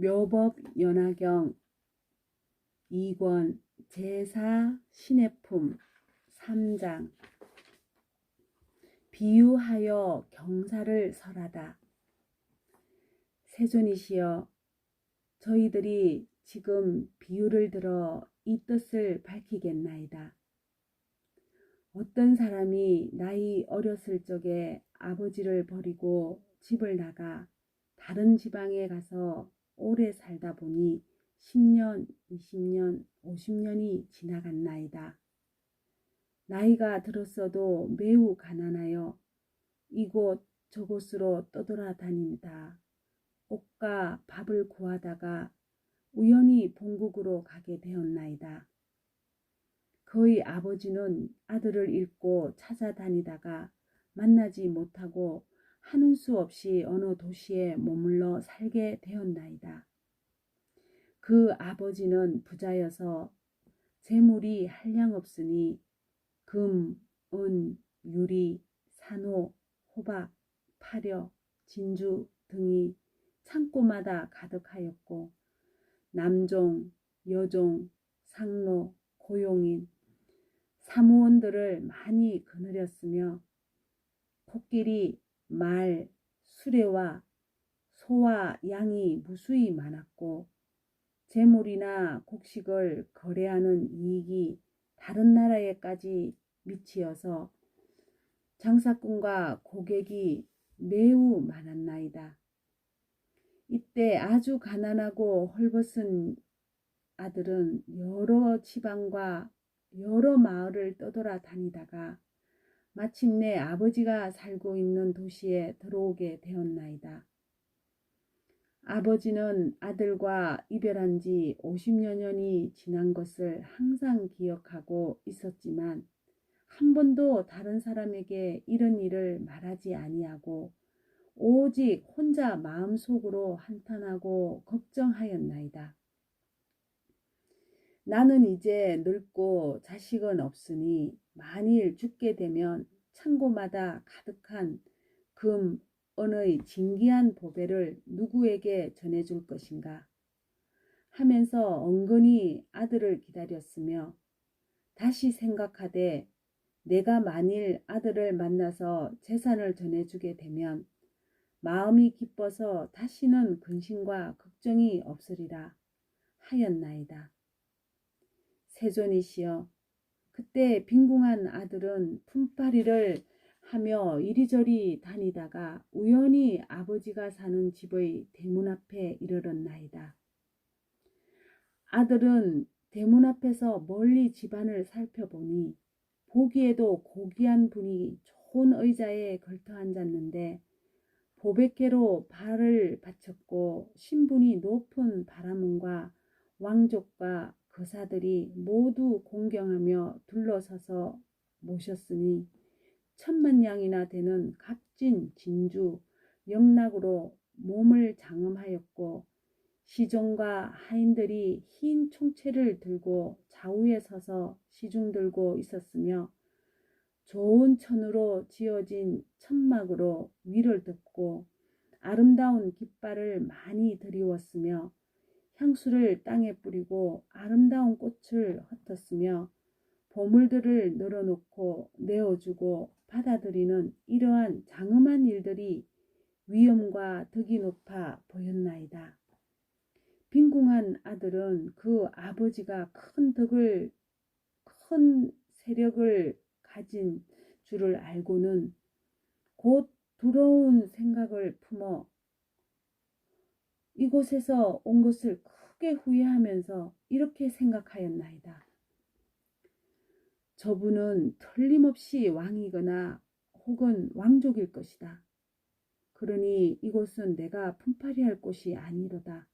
묘법 연화경 2권 제4 신해품 3장 비유하여 경사를 설하다. 세존이시여, 저희들이 지금 비유를 들어 이 뜻을 밝히겠나이다. 어떤 사람이 나이 어렸을 적에 아버지를 버리고 집을 나가 다른 지방에 가서 오래 살다 보니 10년, 20년, 50년이 지나갔나이다. 나이가 들었어도 매우 가난하여 이곳 저곳으로 떠돌아다니다 옷과 밥을 구하다가 우연히 본국으로 가게 되었나이다. 그의 아버지는 아들을 잃고 찾아다니다가 만나지 못하고 하는 수 없이 어느 도시에 머물러 살게 되었나이다. 그 아버지는 부자여서 재물이 한량없으니 금, 은, 유리, 산호, 호박, 파려, 진주 등이 창고마다 가득하였고 남종, 여종, 상노, 고용인, 사무원들을 많이 거느렸으며 코끼리, 말, 수레와 소와 양이 무수히 많았고 재물이나 곡식을 거래하는 이익이 다른 나라에까지 미치어서 장사꾼과 고객이 매우 많았나이다. 이때 아주 가난하고 헐벗은 아들은 여러 지방과 여러 마을을 떠돌아다니다가 마침내 아버지가 살고 있는 도시에 들어오게 되었나이다. 아버지는 아들과 이별한 지 50여 년이 지난 것을 항상 기억하고 있었지만 한 번도 다른 사람에게 이런 일을 말하지 아니하고 오직 혼자 마음속으로 한탄하고 걱정하였나이다. 나는 이제 늙고 자식은 없으니 만일 죽게 되면 창고마다 가득한 금, 은의 진귀한 보배를 누구에게 전해줄 것인가 하면서 은근히 아들을 기다렸으며 다시 생각하되 내가 만일 아들을 만나서 재산을 전해주게 되면 마음이 기뻐서 다시는 근심과 걱정이 없으리라 하였나이다. 세존이시여, 그때 빈궁한 아들은 품팔이를 하며 이리저리 다니다가 우연히 아버지가 사는 집의 대문 앞에 이르렀나이다. 아들은 대문 앞에서 멀리 집안을 살펴보니 보기에도 고귀한 분이 좋은 의자에 걸터 앉았는데 보배개로 발을 받쳤고 신분이 높은 바라문과 왕족과 거사들이 모두 공경하며 둘러서서 모셨으니 10,000냥이나 되는 값진 진주, 영락으로 몸을 장엄하였고 시종과 하인들이 흰 총채를 들고 좌우에 서서 시중 들고 있었으며 좋은 천으로 지어진 천막으로 위를 덮고 아름다운 깃발을 많이 드리웠으며 향수를 땅에 뿌리고 아름다운 꽃을 흩었으며 보물들을 늘어놓고 내어주고 받아들이는 이러한 장엄한 일들이 위엄과 덕이 높아 보였나이다. 빈궁한 아들은 그 아버지가 큰 세력을 가진 줄을 알고는 곧 두려운 생각을 품어 이곳에서 온 것을 크게 후회하면서 이렇게 생각하였나이다. 저분은 틀림없이 왕이거나 혹은 왕족일 것이다. 그러니 이곳은 내가 품팔이할 곳이 아니로다.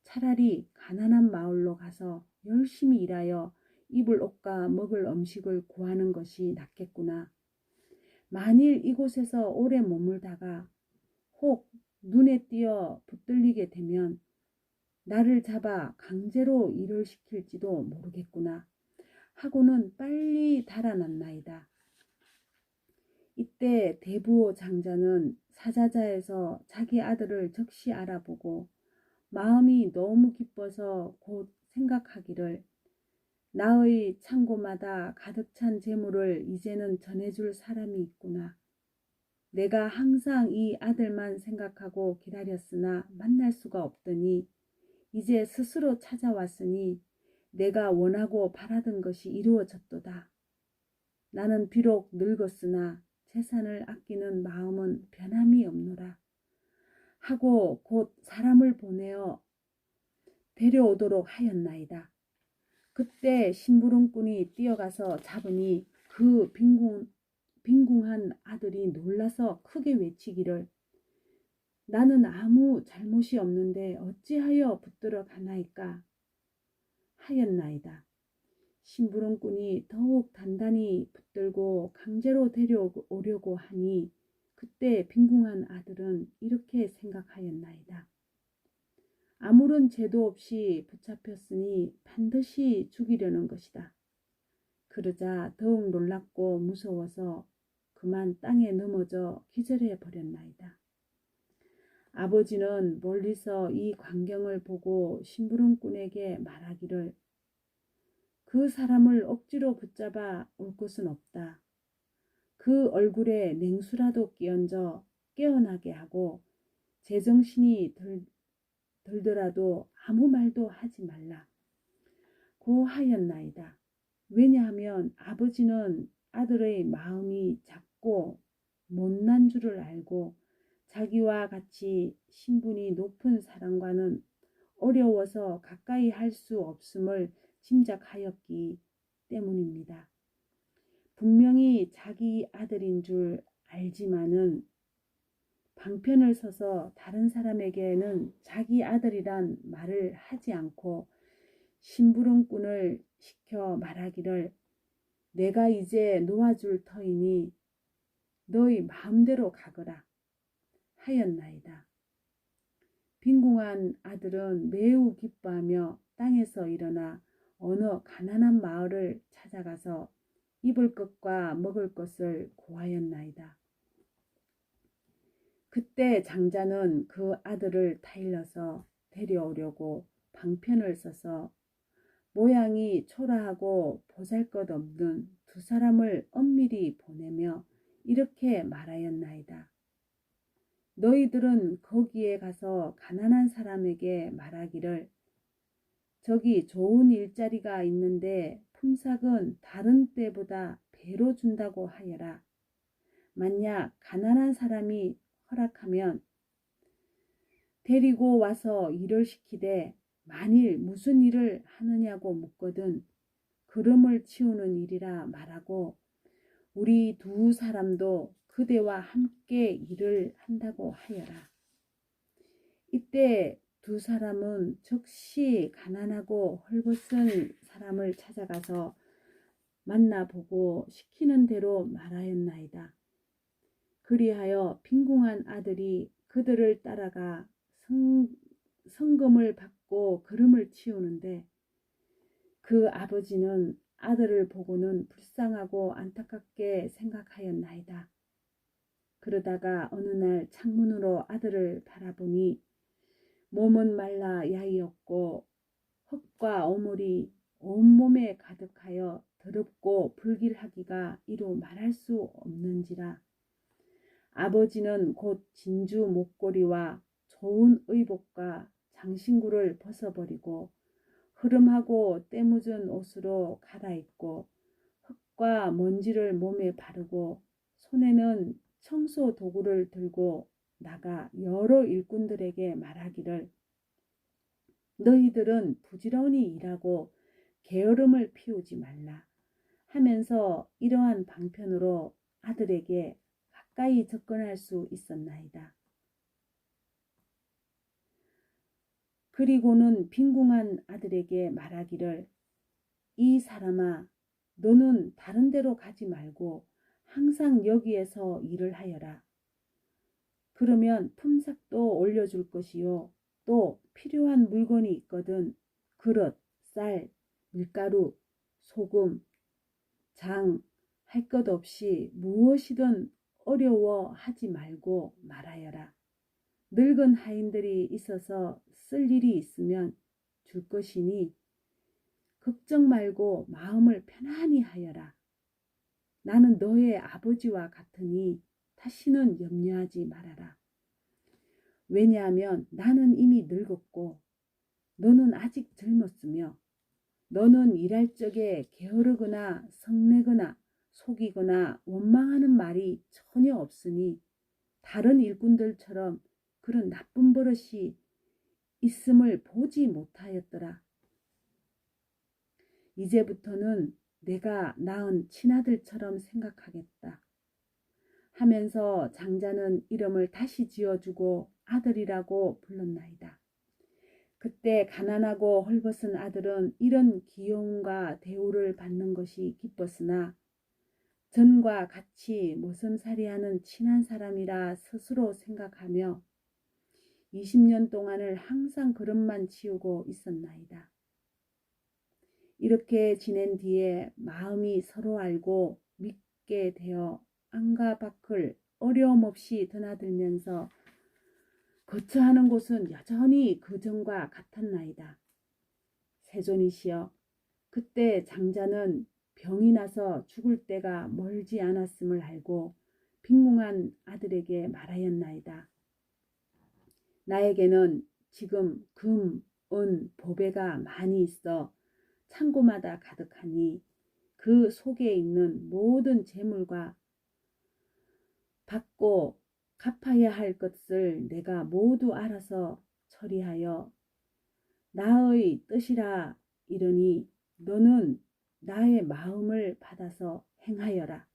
차라리 가난한 마을로 가서 열심히 일하여 입을 옷과 먹을 음식을 구하는 것이 낫겠구나. 만일 이곳에서 오래 머물다가 혹 눈에 띄어 붙들리게 되면 나를 잡아 강제로 일을 시킬지도 모르겠구나 하고는 빨리 달아났나이다. 이때 대부호 장자는 사자자에서 자기 아들을 적시 알아보고 마음이 너무 기뻐서 곧 생각하기를 나의 창고마다 가득 찬 재물을 이제는 전해줄 사람이 있구나. 내가 항상 이 아들만 생각하고 기다렸으나 만날 수가 없더니 이제 스스로 찾아왔으니 내가 원하고 바라던 것이 이루어졌도다. 나는 비록 늙었으나 재산을 아끼는 마음은 변함이 없노라. 하고 곧 사람을 보내어 데려오도록 하였나이다. 그때 심부름꾼이 뛰어가서 잡으니 그 빈궁한 아들이 놀라서 크게 외치기를 나는 아무 잘못이 없는데 어찌하여 붙들어 가나이까 하였나이다. 심부름꾼이 더욱 단단히 붙들고 강제로 데려오려고 하니 그때 빈궁한 아들은 이렇게 생각하였나이다. 아무런 죄도 없이 붙잡혔으니 반드시 죽이려는 것이다. 그러자 더욱 놀랍고 무서워서 그만 땅에 넘어져 기절해 버렸나이다. 아버지는 멀리서 이 광경을 보고 심부름꾼에게 말하기를 그 사람을 억지로 붙잡아 올 것은 없다. 그 얼굴에 냉수라도 끼얹어 깨어나게 하고 제정신이 들더라도 아무 말도 하지 말라. 고 하였나이다. 왜냐하면 아버지는 아들의 마음이 작고 못난 줄을 알고 자기와 같이 신분이 높은 사람과는 어려워서 가까이 할 수 없음을 짐작하였기 때문입니다. 분명히 자기 아들인 줄 알지만은 방편을 서서 다른 사람에게는 자기 아들이란 말을 하지 않고 심부름꾼을 시켜 말하기를 내가 이제 놓아줄 터이니 너희 마음대로 가거라 하였나이다. 빈궁한 아들은 매우 기뻐하며 땅에서 일어나 어느 가난한 마을을 찾아가서 입을 것과 먹을 것을 구하였나이다. 그때 장자는 그 아들을 타일러서 데려오려고 방편을 써서 모양이 초라하고 보잘것없는 두 사람을 엄밀히 보내며 이렇게 말하였나이다. 너희들은 거기에 가서 가난한 사람에게 말하기를 저기 좋은 일자리가 있는데 품삯은 다른 때보다 배로 준다고 하여라. 만약 가난한 사람이 허락하면 데리고 와서 일을 시키되 만일 무슨 일을 하느냐고 묻거든 그름을 치우는 일이라 말하고 우리 두 사람도 그대와 함께 일을 한다고 하여라. 이때 두 사람은 즉시 가난하고 헐벗은 사람을 찾아가서 만나보고 시키는 대로 말하였나이다. 그리하여 빈궁한 아들이 그들을 따라가 성금을 받고 그름을 치우는데 그 아버지는 아들을 보고는 불쌍하고 안타깝게 생각하였나이다. 그러다가 어느 날 창문으로 아들을 바라보니 몸은 말라 야이었고 흙과 오물이 온몸에 가득하여 더럽고 불길하기가 이루 말할 수 없는지라. 아버지는 곧 진주 목걸이와 좋은 의복과 장신구를 벗어버리고 흐름하고 때묻은 옷으로 갈아입고 흙과 먼지를 몸에 바르고 손에는 청소 도구를 들고 나가 여러 일꾼들에게 말하기를 너희들은 부지런히 일하고 게으름을 피우지 말라 하면서 이러한 방편으로 아들에게 가까이 접근할 수 있었나이다. 그리고는 빈궁한 아들에게 말하기를 이 사람아 너는 다른 데로 가지 말고 항상 여기에서 일을 하여라. 그러면 품삯도 올려줄 것이요 또 필요한 물건이 있거든 그릇, 쌀, 밀가루, 소금, 장 할 것 없이 무엇이든 어려워하지 말고 말하여라. 늙은 하인들이 있어서 쓸 일이 있으면 줄 것이니 걱정 말고 마음을 편안히 하여라. 나는 너의 아버지와 같으니 다시는 염려하지 말아라. 왜냐하면 나는 이미 늙었고 너는 아직 젊었으며 너는 일할 적에 게으르거나 성내거나 속이거나 원망하는 말이 전혀 없으니 다른 일꾼들처럼 그런 나쁜 버릇이 있음을 보지 못하였더라. 이제부터는 내가 낳은 친아들처럼 생각하겠다 하면서 장자는 이름을 다시 지어주고 아들이라고 불렀나이다. 그때 가난하고 헐벗은 아들은 이런 귀여움과 대우를 받는 것이 기뻤으나 전과 같이 모섬살이하는 친한 사람이라 스스로 생각하며 20년 동안을 항상 그릇만 치우고 있었나이다. 이렇게 지낸 뒤에 마음이 서로 알고 믿게 되어 안과 밖을 어려움 없이 드나들면서 거처하는 곳은 여전히 그전과 같았나이다. 세존이시여, 그때 장자는 병이 나서 죽을 때가 멀지 않았음을 알고 빈궁한 아들에게 말하였나이다. 나에게는 지금 금, 은, 보배가 많이 있어 창고마다 가득하니 그 속에 있는 모든 재물과 받고 갚아야 할 것을 내가 모두 알아서 처리하여 나의 뜻이라 이르니 너는 나의 마음을 받아서 행하여라.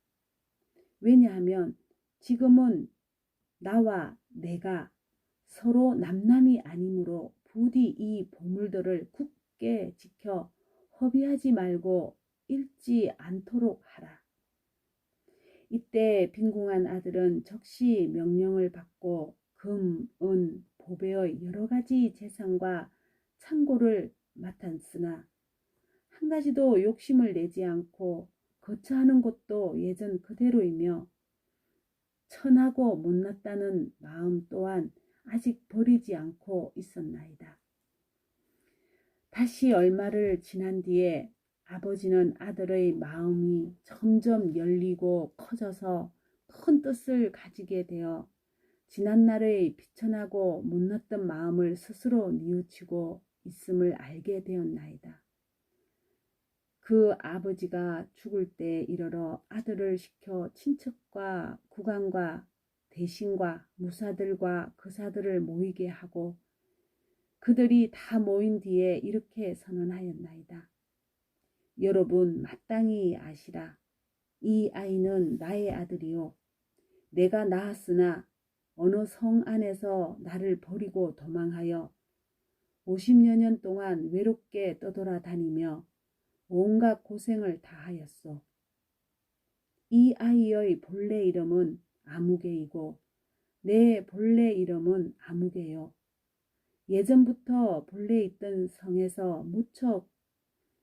왜냐하면 지금은 나와 내가 서로 남남이 아니므로 부디 이 보물들을 굳게 지켜 허비하지 말고 잃지 않도록 하라. 이때 빈궁한 아들은 적시 명령을 받고 금, 은, 보배의 여러 가지 재산과 창고를 맡았으나 한 가지도 욕심을 내지 않고 거처하는 곳도 예전 그대로이며 천하고 못났다는 마음 또한 아직 버리지 않고 있었나이다. 다시 얼마를 지난 뒤에 아버지는 아들의 마음이 점점 열리고 커져서 큰 뜻을 가지게 되어 지난날의 비천하고 못났던 마음을 스스로 뉘우치고 있음을 알게 되었나이다. 그 아버지가 죽을 때 이르러 아들을 시켜 친척과 국왕과 대신과 무사들과 거사들을 모이게 하고 그들이 다 모인 뒤에 이렇게 선언하였나이다. 여러분 마땅히 아시라. 이 아이는 나의 아들이요. 내가 낳았으나 어느 성 안에서 나를 버리고 도망하여 50여 년 동안 외롭게 떠돌아다니며 온갖 고생을 다하였소. 이 아이의 본래 이름은 아무개이고 내 본래 이름은 아무개요. 예전부터 본래 있던 성에서 무척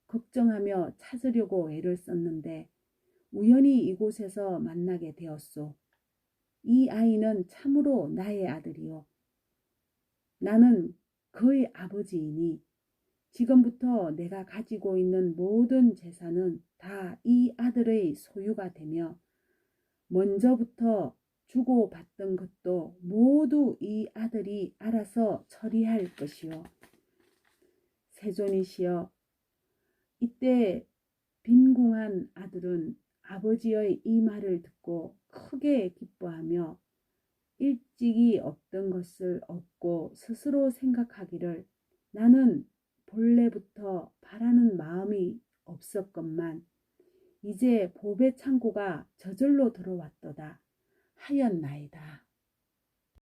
걱정하며 찾으려고 애를 썼는데 우연히 이곳에서 만나게 되었소. 이 아이는 참으로 나의 아들이요. 나는 그의 아버지이니 지금부터 내가 가지고 있는 모든 재산은 다 이 아들의 소유가 되며 먼저부터 주고받던 것도 모두 이 아들이 알아서 처리할 것이요. 세존이시여, 이때 빈궁한 아들은 아버지의 이 말을 듣고 크게 기뻐하며 일찍이 얻던 것을 얻고 스스로 생각하기를 나는 본래부터 바라는 마음이 없었건만 이제 보배 창고가 저절로 들어왔도다 하였나이다.